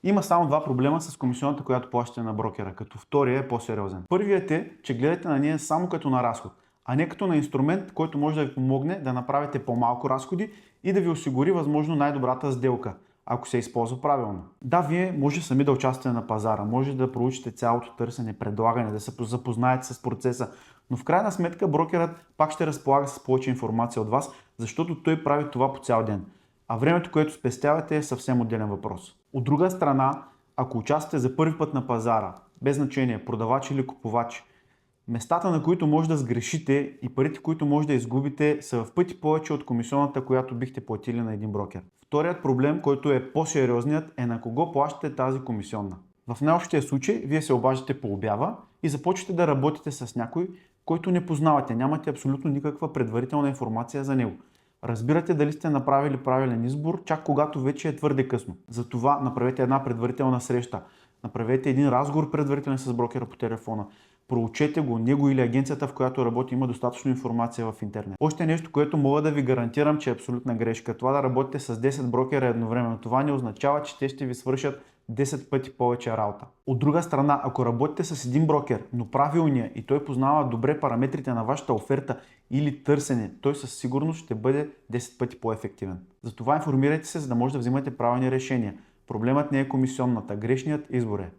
Има само два проблема с комисионната, която плащате на брокера, като втория е по-сериозен. Първият е, че гледате на нея само като на разход, а не като на инструмент, който може да ви помогне да направите по-малко разходи и да ви осигури възможно най-добрата сделка, ако се използва правилно. Да, вие може сами да участвате на пазара, може да проучите цялото търсене, предлагане, да се запознаете с процеса, но в крайна сметка брокерът пак ще разполага с повече информация от вас, защото той прави това по цял ден. А времето, което спестявате, е съвсем отделен въпрос. От друга страна, ако участвате за първи път на пазара, без значение продавач или купувач, местата, на които може да сгрешите и парите, които може да изгубите, са в пъти повече от комисионната, която бихте платили на един брокер. Вторият проблем, който е по-сериозният, е на кого плащате тази комисионна. В най-общия случай, вие се обаждате по обява и започвате да работите с някой, който не познавате, нямате абсолютно никаква предварителна информация за него. Разбирате дали сте направили правилен избор, чак когато вече е твърде късно. Затова направете една предварителна среща, направете един разговор предварителен с брокера по телефона, проучете го, него или агенцията, в която работи, има достатъчно информация в интернет. Още нещо, което мога да ви гарантирам, че е абсолютна грешка. Това да работите с 10 брокера едновременно. Това не означава, че те ще ви свършат 10 пъти повече работа. От друга страна, ако работите с един брокер, но правилния и той познава добре параметрите на вашата оферта или търсене, той със сигурност ще бъде 10 пъти по-ефективен. Затова информирайте се, за да може да взимате правилни решения. Проблемът не е комисионната, грешният избор е.